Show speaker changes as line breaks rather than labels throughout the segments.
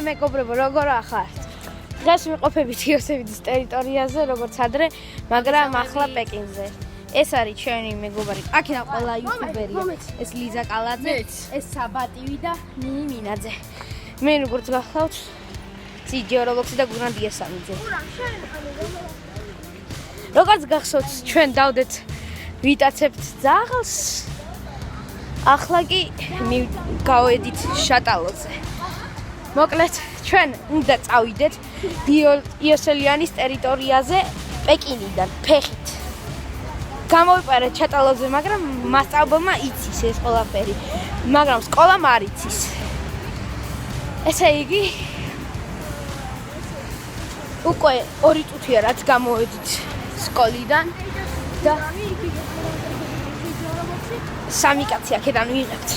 მეგობრებო, როგორ ახართ? დღეს ვიმყოფებით იოსებიძის ტერიტორიაზე, როგორც ადრე, მაგრამ ახლა პეკინზე. ეს არის ჩვენი მეგობარი. აქედან ყველა იუთუბერია. ეს ლიზა კალაძე, ეს საბატივი და ნინი მინაძე. მე როგორც გახლავთ, ძიჯოროლოქსი და გურამ დიასამიძე. როგორც გახსოვთ, ჩვენ დავდეთ ვიტაცებთ ძაღლს. ახლა კი გავედით შატალოზე. მოკლედ, ჩვენ უნდა წავიდეთ იოსელიანის ტერიტორიაზე პეკინიდან, ფეხით. გამოვიყარეთ შატალოზე, მაგრამ მასწავლებელმა იცის ეს ყველაფერი, მაგრამ სკოლამ არ იცის. ესე იგი, უკვე 2 წუთია რაც გამოვედით სკოლიდან და 3 კაცი აქედან ვიღებთ.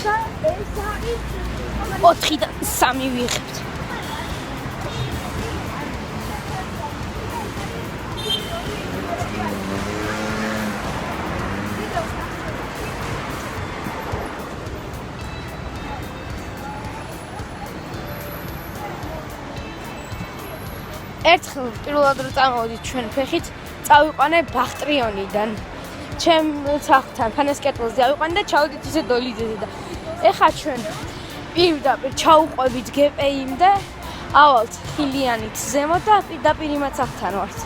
4 და 3 ვიღებთ. ერთხელ პირველად რო წამოვიდით ჩვენ ფეხით, წავიყვანე ბახტრიონიდან. ჩემ სახლთან ფანასკერტლზე ავიყვანე და ჩავედით ისე დოლიძეზე და ეხლა ჩვენ პირდაპირ ჩაუყვებით გპიმ-დე, ავალთ ხილიანით ზემოთ და პირდაპირ იმათ სახლთან ვართ.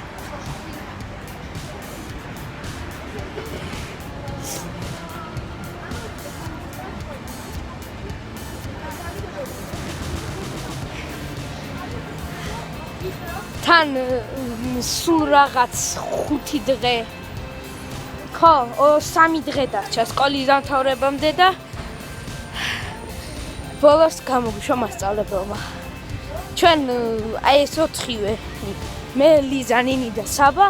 თან სულ რაღაც 5 დღე ხო, 3 დღე დარჩა სკოლის დამთავრებამდე და ბოლოს გამოგვიშვა მასწავლებელმა. ჩვენ აი ეს 4-ვე, მე, ლიზა, ნინი და საბა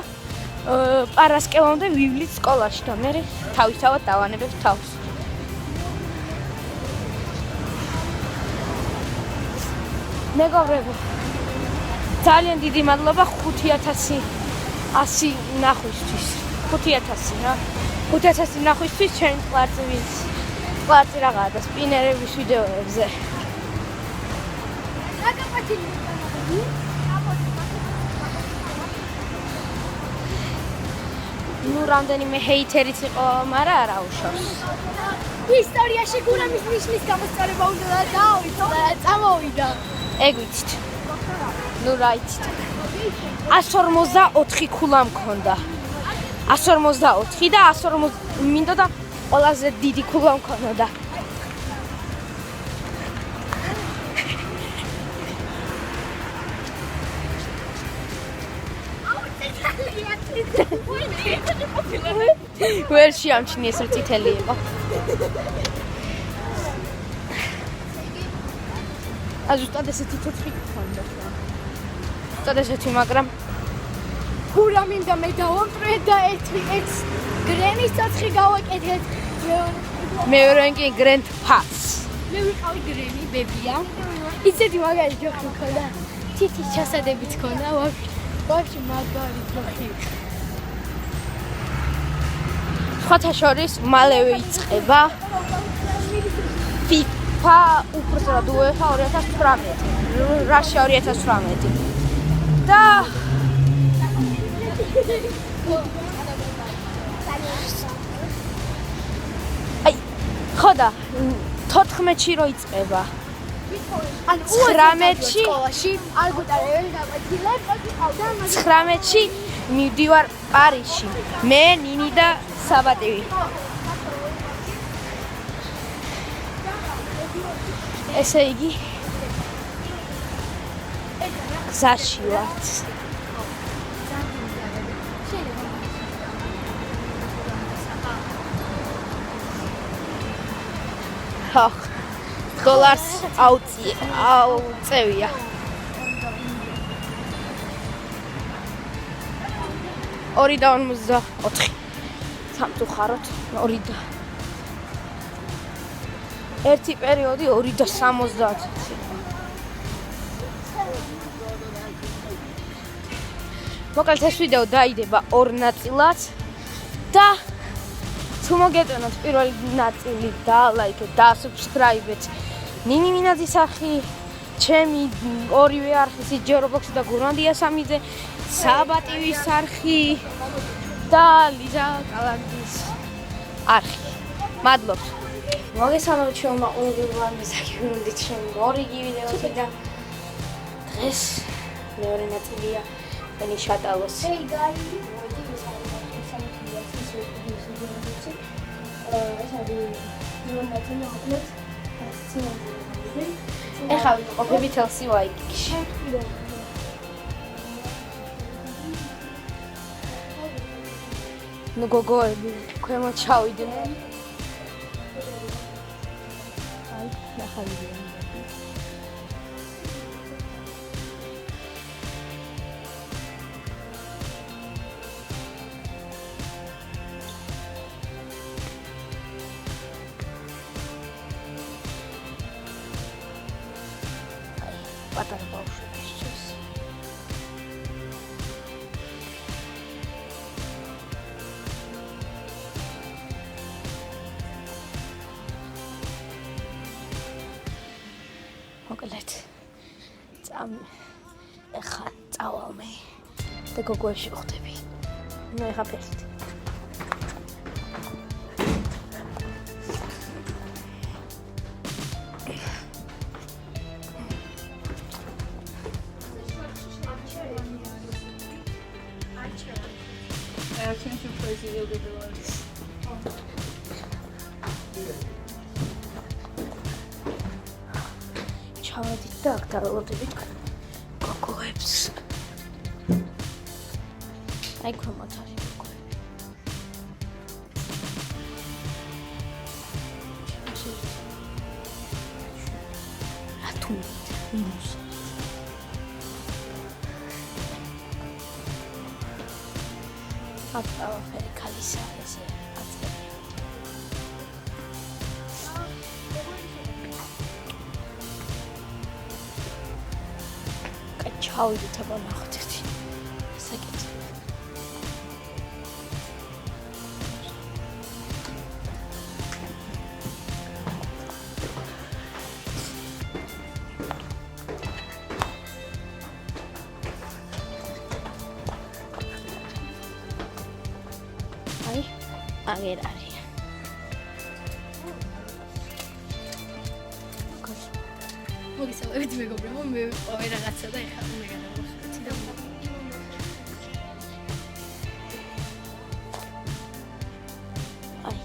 პარასკევამდე ვივლით სკოლაში და მე თავისთავად დავანებებ თავს. მეგობრებო, ძალიან დიდი მადლობა 5100 ნახვისთვის. 5000 რა. 5000 ნახვისთვის ჩვენ კვარტი რაღაცა და სპინერების ვიდეოებზე. ნუ რამდენიმე ჰეითერიც იყო, მაგრამ არა უშავს.
ისტორიაში გურამის ნიშნის გამოსწორება უნდა დავიცოთ და წამოვიდა.
ეგ ვიცით. ნუ რა იცით. 154 ქულა მქონდა. 154 და 140 მინდო და ყველაზე დიდი ქულა მქონდა. ვერ შეამჩნი ეს რომ წითელი იყო. ზუსტად ესეთი თეთრი მქონდა. ზუსტად ესეთი, მაგრამ
გურამიმ და მე დავამტრე და ერთ გრენის წაცხი გავაკეთეთ.
მეორე კი გრენდ ფას.
მე ვიყავი გრენი ბებია. ისეთი მაგარი ჯოხი მქონდა. თითის ჩასადებიც მქონდა, ვაფშე მაგარი ჯოხი.
სხვათა შორის მალევე იწყება FIFA უბრალოდ UEFA 2018. რაშია 2018. და აი, ხოდა 14-ში რო იწყება.
ან
19-ში
სკოლაში არ გუტარებენ გაკვეთილებს, ყავდა
19-ში მივდივარ პარიზში. მე, ნინი და საბატივი. ესე იგი გზაში ვართ. $1 აუწევია. 2.54. სამწუხაროდ 2 და ერთი პერიოდი 2.70. მოკლედ ეს ვიდეო დაიდება 2 ნაწილად და თუ მოგეწონათ პირველი ნაწილი და ლაიქეთ და subscribe-ეთ ნინი მინაძის სახი ჩემი ორივე არხი ჯერ Roblox-ი და გურანდია სამიძე, საბატივის არხი და ლიზა კალანძის არხი. მადლობთ. მოგესალმებით ჩემო მაყურებელმა, საკითხებით ჩემი მორიგი ვიდეოთი და დღეს მეორე ნაწილია მენი შატალოს.
Hey guys,
ეხლა ყოფილი თელსი ვაიკში. ნუ გოგოები ქვემოთ ჩავიდნენ. აი, ნახავდნენ. პატარა ბავშვებისთვის. მოკლედ ეხლა წავალ მე და გოგოებში ვხვდები. ნუ ეხლა ფეხით. ჩავედით და აქ დაველოდებით გოგოებს. აი ქვემოთ არის გოგოები. რატომ მინუს? აფერი ქალისა ესე აწევი. კაჩავიდით აბა ნახეთ. საკეთე. აგერ არის.
მოგესალმებით მეგობრებო, მე ვიყავი რაღაცა და ეხლა მე გადავხდი და
აი.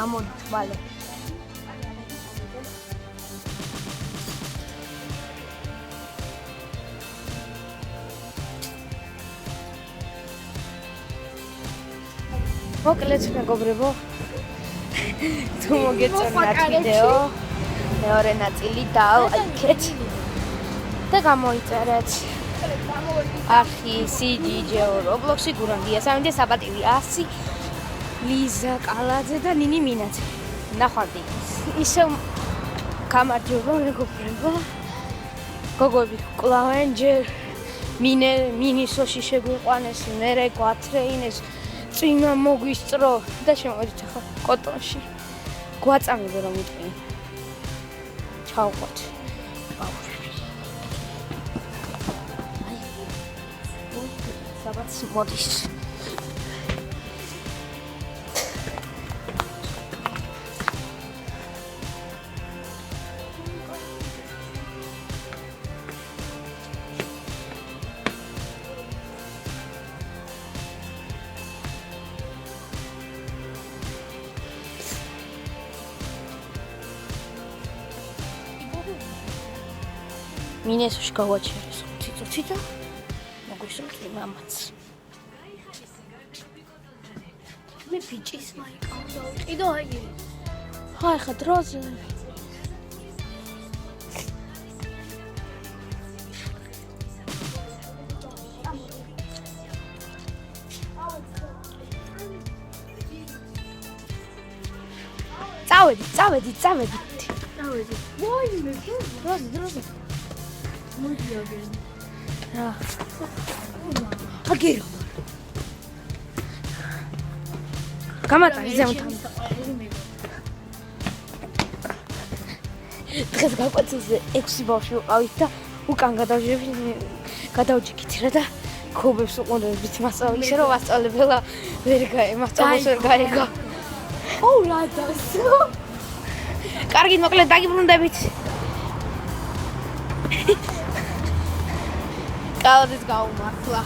ამოდით მალე. მოკლედ მეგობრებო, თუ მოგეწონათ ვიდეო, მეორე ნაწილი დალაიქეთ და გამოიწერეთ. არხი CGJ Roblox-ი, გურანდია სამიძე, საბატივი 100, ლიზა კალაძე და ნინი მინაძე. ნახვამდი. ისევ გამარჯობა მეგობრებო. გოგოები კლავენ ჯერ მინისოში შეგვიყვანეს, მერე გვათრეინეს. წინა მოგვისწრო და შემოვიდეთ ახლა კოტონში. გვაწამებო რომ იტყვი. ჩავყვათ. საბაც მოდის. მინესოში გავაჩერეს 5 წუთი და მოგვისურვეთ მამაც.
მე ბიჭის მაიკავ დავყიდო აი.
აი ხა დროზე. წავედი.
ვაიმე,
დროზე.
მოდი აგენ.
რა. აგერო. გამატარი ზემოთ. დღეს გაკვეთილზე 6 ბავშვი ვიყავით და უკან გადავჯიქით რა და ქობებს უყურებდით მასწავლებლებს ისე რომ მასწავლებელა მასწავლებელს ვერ გაიგო.
ო რა დასო?
კარგი მოკლედ დაგიბრუნდებით. კალოდეს გაუმართლა.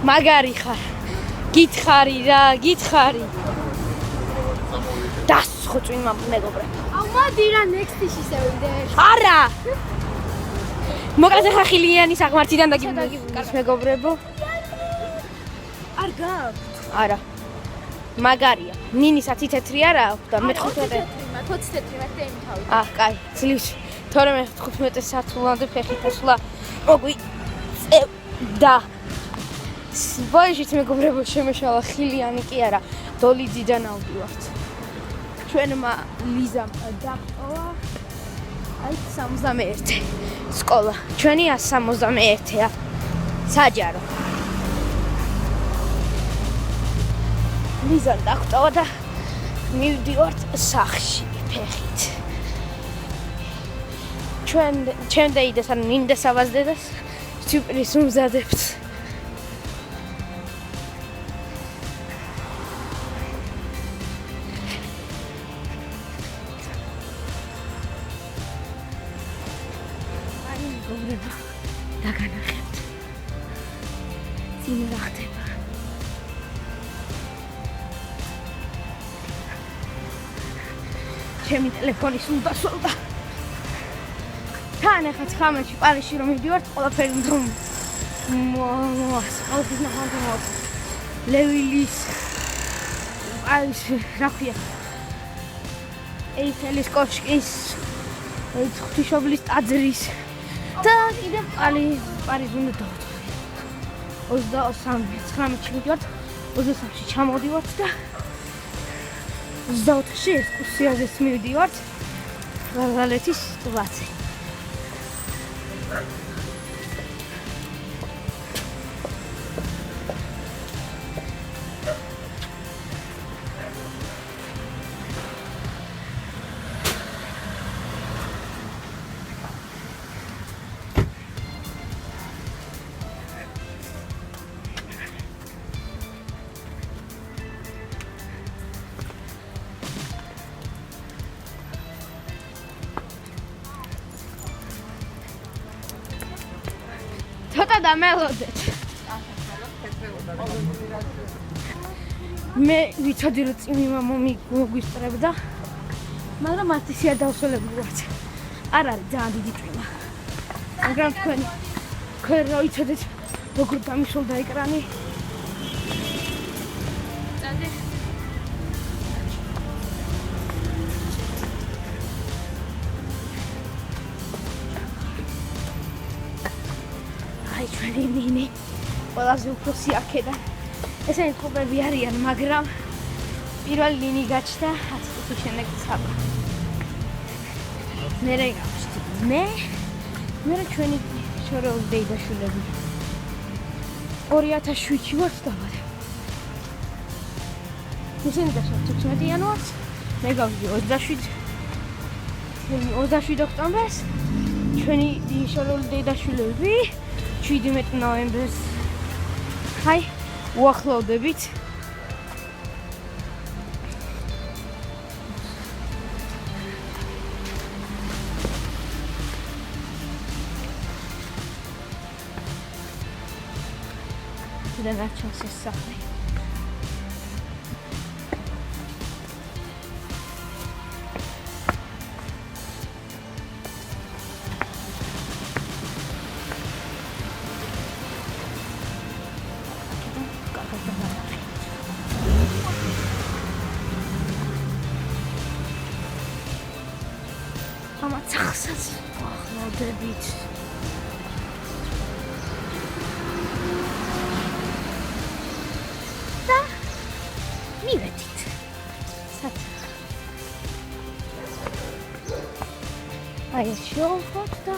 მაგარი ხარ. გითხარი რა, გითხარი. დასხო წვიმა მეგობრე.
აუ მოდი რა next-ში შევიდე.
არა. მოკლედ ხა ხილიანის აღმართიდან დაგიბრუნდებით მეგობრებო.
არ გაქვს.
არა. მაგარია. ნინისაც თეთრი არა აქვს და მე-15.
24 მეთრე იმთავი.
კაი, ძლივს. თორემ 15 საათამდე ფეხით ასვლა მოგვიწევდა. ბოიშიც მეგობრებო შემეშალა ხილიანი კი არა, დოლიდიდან ავდივართ. ჩვენმა ლიზამ დაგტოვა აი 61 სკოლა. ჩვენი 161-ია. საჯარო. ლიზამ დაგტოვა და მივდივართ სახლში ფეხით. ჩვენ დაიდეს ან მინდა სავაზდედას სიუპრიზს უმზადებთ. აი მეგობრებო, დაგანახებთ. წინ რა ხდება? ჩემი ტელეფონი სულ დასრულდა. თან ახლა 19-ში პარიზში რომ მივდივართ, ყველაფერი უნდა ყოველთვის ნახავთ ლევილის პარიზში რა ქვია ეიფელის კოშკის ღვთისმშობლის ტაძრის და კიდევ პარიზში უნდა დავდივართ 19-ში მივდივართ 23-ში ჩამოვდივართ და 24-ში ექსკურსიაზეც მივდივართ გალალეთის ტბაზე. ცოტა დამელოდეთ. მე ვიცოდი რომ წვიმა მოგვისწრებდა, მაგრამ მათი შეადავსოლებული ვართ. არ არის ძალიან დიდი წვიმა. მაგრამ თქვენ რა ვიცოდეთ როგორ დამიშოლდა ეკრანი? ჩვენი ნინი ყველაზე უფროსი აქედან. ესენი ტყუპები არიან, მაგრამ პირველი ნინი გაჩნდა 10 წუთის შემდეგ ცაბა. მერე გავჩნდი მე ჩვენი შორეულ დეიდაშვილები 2007-ში ვარ დავარე. ისინი დასვა 16 იანვარს, მე გავდი 27 ოქტომბერს, ჩვენი შორეულ დეიდაშვილები 17 ნოემბერს. აი, უახლოვდებით. და ნაჩვენს ეს სახლი. ამათ სახლსაც უახლოვდებით. და მივედით. აი ეს შევხვდით და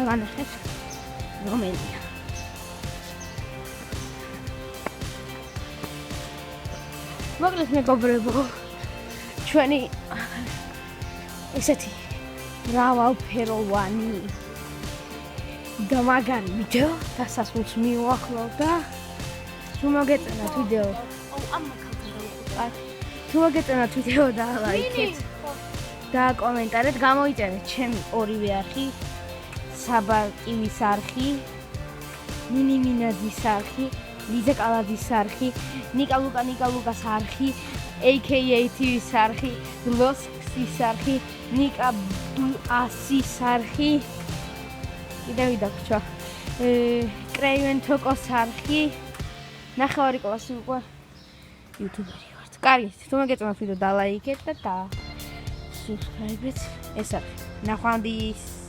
ვანახეთ რომელია. მოკლედ მეგობრებო, ჩვენი ესეთი მრავალფეროვანი და მაგარი ვიდეო დასასრულს მივუახლოვ და თუ მოგეწონათ ვიდეო თუ მოგეწონათ ვიდეო და ლაიქეთ და კომენტარით გამოიწერეთ ჩემი ორივე არხი საბარკივის არხი ნინი მინაძის არხი ლიზა კალაძის არხი ნიკა ლუკას არხი AKA TV-ს არხი ლოსკსის არხი ნიკა ასის არხი კიდევ ვიდაგვრჩა კრეივენ თოკოს არხი ნახევარი კლასი უკვე იუთუბერი ვართ კარგი თუ მოგეწონათ ვიდეო და ლაიქეთ და subscribe-ით ეს არის ნახვამდის